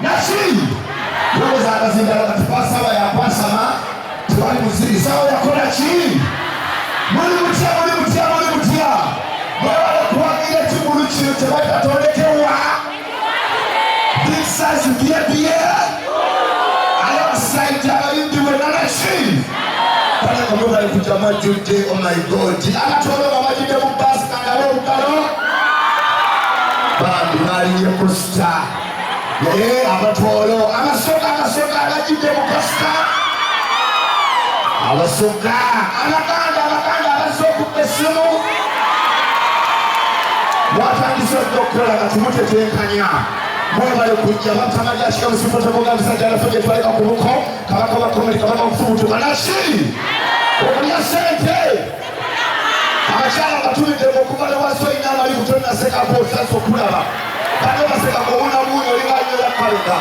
Nachi wewe za kazinda katipasa wa ya pasa ma tuwali muziki sawa ya kona chi mwali mutia mwale kwa ile chibulu chino tebata tolekewa big size bia ala saita indiwe na nachi kana kama bali kujama jude. Oh my god anatolewa majide mubasi na leo ukalo bandi mali yokosta abatolo amasoka agajide mukosta abasoka anakanda abazokupesimu watandise okukola katumutetenkanya mwebale kujja batamali ashika musifoto mugamisa jala fuje twaleka ku buko kabaka bakomeli kabaka mfubutu banashi okulya sente abachala batumide mukubale waso inama likutona seka posa sokulaba bano baseka kubona bunyo linganyo yakaleka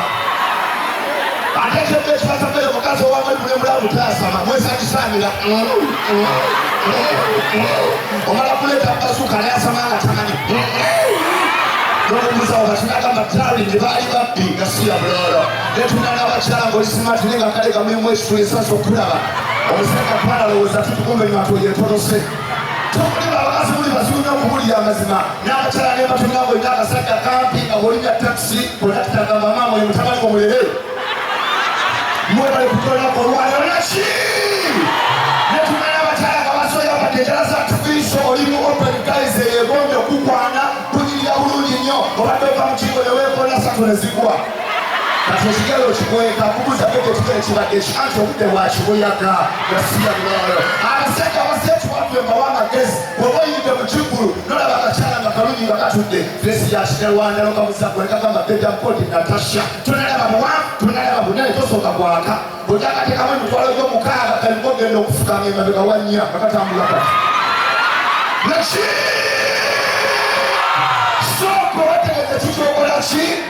atete pesa sabele mukazo wamwe kule mulabu tasama mwesa kisamira omala kuleta basuka yasamanga tamani Musa wakataka matari ndibali bapi ngasiya bulolo netunana abachango isimati ninga kale kamwe mweshu sasa okulaba omuseka pala loza tutukombe nyatoye tolose tokuli abakazi muli basuna okubulira amazima n'abachala ne batunabo indaka saka kampi awolinga taxi konataka mama mwe mutabali omulere mwe bali kutola ko lwalo nachi netunana abachala kabasoya batejala za tufiso olimu open guys yegombe kukwana obadoka mchigo yeweko na sato nezigwa katoshigeyo chikweka kubuza peke tikele chibage chanto kude wa chigoyaka yasiya bulolo abaseka basetu watu embawana gezi wobo yinde mchiguru nola bakachala ngakalunyi bakatudde fesi ya shinerwanda loka musakweka kama beja mpoti Natasha tunalaba mwa tunalaba bunene tosoka kwaka bojaka tekamwe mutwalo yo mukaga kalimoge ndo kufukanga emabeka wanya bakatambula kati nachi soko wategeze chichokola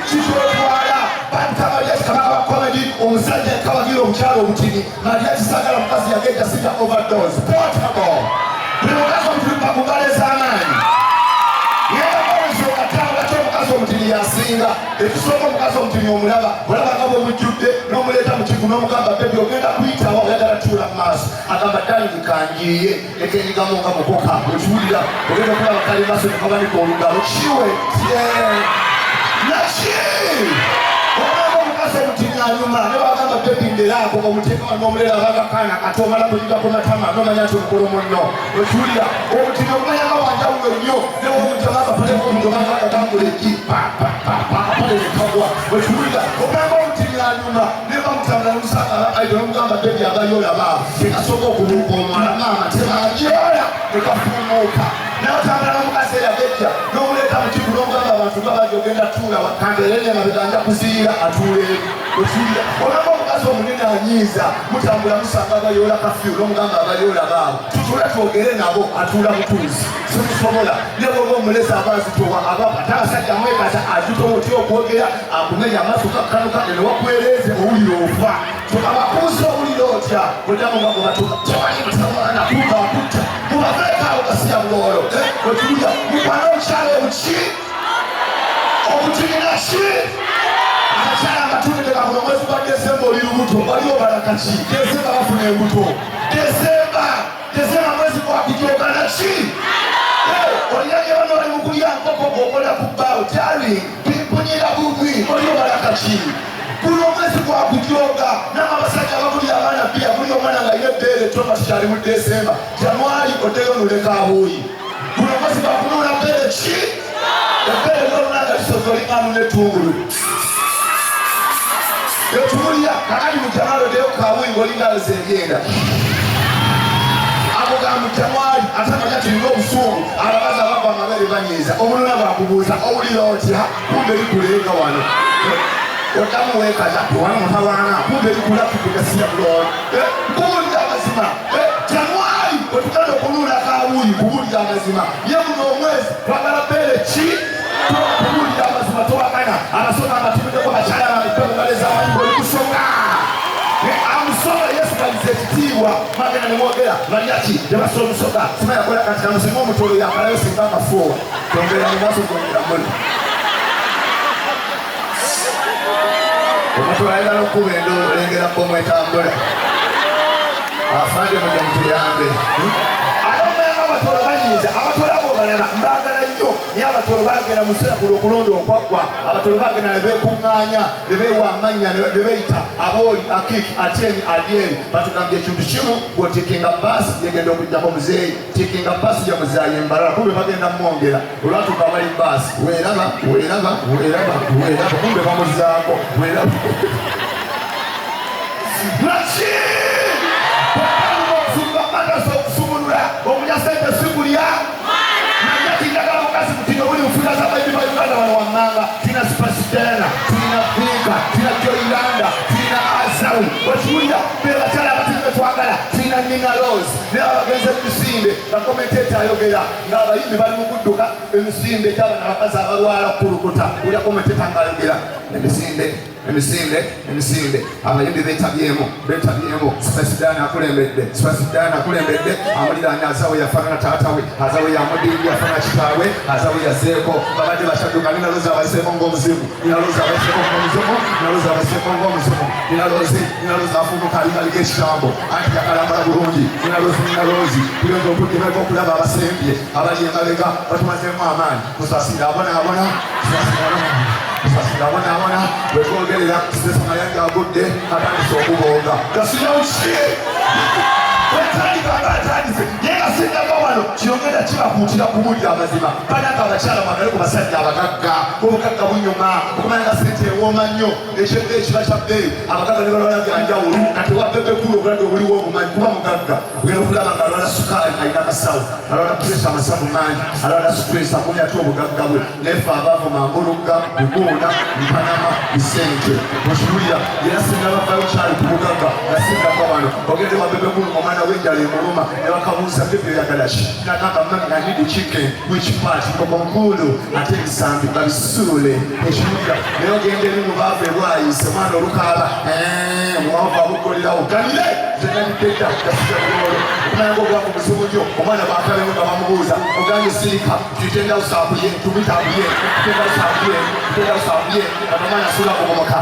chichotwala bantamaliyati kabaka comedy omusajja kabagiro omukyalo omutini maliyati sagala mukazi yagenda sita overdose portable buli mukazi omutini bakugala ez'amaanyi yebakoleso katanga ate omukazi omutini yasinga ekisooka omukazi omutini omulaba olaba nga bwemujjudde n'omuleeta mu kivu n'omugamba bebi ogenda kuyitawa oyagala tuula mu maaso agamba ddali kanjiye ekenyigamu nga mukoka okiwulira ogenda okulaba kali maaso nekabanika olugalo kiwe nachi olaba omukazi omutini anyuma ne bagamba bebi nderako omutini n'omulera bagakaana kati omala kunyigako matama n'omanya nti omukolo munno okiwulira omutini omumanya nga wanjawulo nnyo newomutamaga palekomudomaga agatambula eki pale nekagwa okiwulira omulanga omutini anyuma nebamutambula nomusanga aidwe nomugamba bebi abayolaba tekasooka okuluka omwana maama tebajola nekafumuuka n'otambula n'omukazi eyabejja n'omuleeta mu kivu n'omugamba abantu gabaja ogenda tuula wakanderene mabeganja kuziira atuuleeru okiwulira olanga omukazi omunene anyiiza mutambula musanga abayola kafyu n'omugamba abayola baabo tutuula twogere nabo atuula butuuzi simusobola nebwoba omulezi abazitowa ate abasajja mwekata azitowa otya okwogera akumenya amaaso kakkanuka newakwereeze owulira ofa tukabakuusa owulira otya odamu nga gobatuka tewali mutawana kuba akutta mubaveekaawo kasiya bulolo okiwulira mukwana omukyalo obuki obutirina ki abakyala abatundeteka kuno mwezi gwa Desemba oli lubuto waliwo balakaki Desemba bafuna embuto Desemba mwezi gwa kujooga naki oliyage bano bali mukulya nkoko gokola ku bbaawo tyali pimpunyira bugwi oliwo balakaki kuno mwezi gwa kujooga n'abasajja ababulya abaana bia buli omwana nga yebbeere Thomas kyali mu Desemba Januari oteyo noleka abuuyi kuno mwezi gwa kunula bbeere ki ebbeere lyolunanga lisozo linganu n'ettungulu yotulya kakali mu Januari oteyo kabuuyi ng'olingalo zengenda akogamu Januari atamanya tulina obusungu ababazi abava amabere banyiiza omulula bwakubuuza owulira otya kumbe likulenga wano otamu wekaza tuwana mutawana kumbe likulakukugasiya bulolo kubulira amazima Januari otukanda okulula kabuuyi kubulira amazima ye muno omwezi twagala bbeere ki kubulira amazima towakana abasoma amatibideko bakyala bamipemugaleeza amanyi olikusonga amusola Yesu kalize ekitiibwa magenda nemwogera baliyaki tebasola omusoga sima yakola kati namusinga omutolo yakalayo singa amafuuwa tongera mu maaso gongera muli omuntu ayagala okuba endolo olengerako omwetambula afande mujja mutuyambe abatolo banyiiza abatolo abo balala mbagala nnyo naye abatolo bagenda mu kiseera kuno okulonda okwaggwa abatolo bagenda ne beekuŋŋaanya ne beewa amannya ne beyita abooli akiki atyeni adyeri batugambye ekintu kimu bw'otikinga baasi yegenda okugjako muzeeyi tikinga baasi ya muzaayi embalala kumbe bagenda mwongera olwatuuka abali baasi weeraba kumbe bamuzaako weeraba laki omunyasente sikulya naye tindagala mukazi mutino buli nfuna z'abayibi ba Uganda bano wammanga tina Spasidana tina Vika tina Joyiranda tina Azawi okiwulira bebakyala abatini betwagala tina Nina Rose naye abagenzi emisinde bakomenteta ayogera ng'abayimbi bali mu kudduka emisinde gy'abana abakazi abalwala okukulukuta ulya komenteta ng'ayogera emisinde abayimbi betabyemu Spasidana akulembedde amuliraanya Azawe yafaanana taatawe Azawe yamudingi yafaanana kitaawe Azawe yazeeko babadde bashadduka Nina Rose abayiseeko ng'omuzimu Nina Rose afumuka alinaliga ekitambo anti yakalambala bulungi Nina Rose tulenza okuddimeka okulaba abasembye abali emabega batumazeemu amaanyi kusasira abonaabona wetwogerera sesona yange agudde atandise okubonga gasinauki atandise naye gasingako wano kyongera kibakuutira kuwulira amazima bananga abakyala magale ku basajja abagagga obugagga bunyuma okumanya nga sente ewooma nnyo ekyebbe ekiba kya bbeeyi abagagga ne balwalaga njawulo kati wabbebekulu obulwadde obuliwo obumanyi kuba mugagga ogenda okulaba nga alwala sukaali alina akasawo alwala puresa amasavu mangi alwala supresa akuli ate obugagga bwe nefe abaavo mangolugga biguuna mpanama bisente okiwulira era singa bavayo kyali ku bugagga gasingako wano ogende wabbebekulu omwana w'enjala emuluma ne bakabuuza byebyeyagala ki nagamba mami I need chicken which part kokonkulu ate ebisambi babisuule ekiwulira naye ogenda eri mu baavu ebwayise omwana olukaaba omwavu abugolerawo ganire zenanidedda gasigaololo okumanya nga obwavu buzibu nnyo omwana bakalemu nga bamubuuza oganye sirika tutenda usaabuye tumitabuye omwana asula kugomoka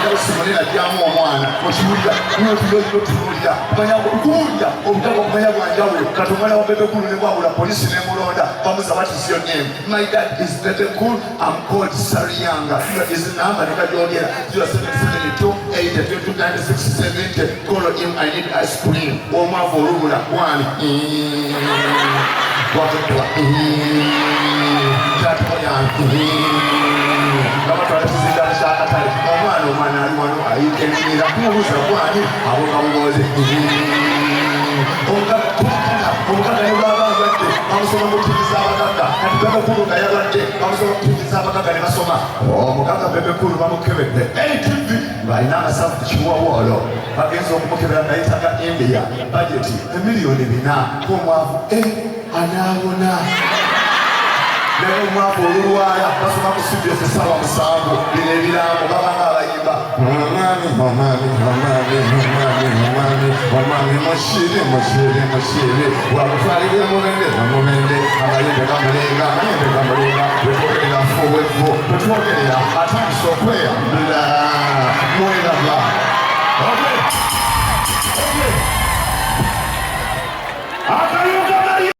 ngawusimunena ajjamu omwana okiwulira notulotunuulira kumanya okuwulira obutaka okumanya bwanjawulo kati omwana wa bebekulu ne bwabula polisi nemulonda bamuza what is your name my dad is Bebekulu I'm called Sariyanga is number nekagyogera 0772829670 call him I need ice cream omwavu olubula wani waketwa tatoyange ngabatwalekuzindala kyakatale omwana ali wano ayikenyera kumubuuza gwani abogamuboze omugaga ne bwaba alwadde bamusoma mutumiza abagagga kati Bebekulu nga yalwadde bamusoma mutumiza abagagga ne basoma omugaga Bebekulu bamukebedde ATV ng'alina amasavu ku kiwowolo bagenza okumukebera nayitaga India bajeti emiliyoni 4 k'omwavu anaabona naye omwavu olulwala basoma ku CBS essaawa 7 bino ebirambo babanga abayimba omwami mushiri wamutwalire mumende amayembe gamulenga wetwogerera fuwevu wetwogerera atandise okweyambula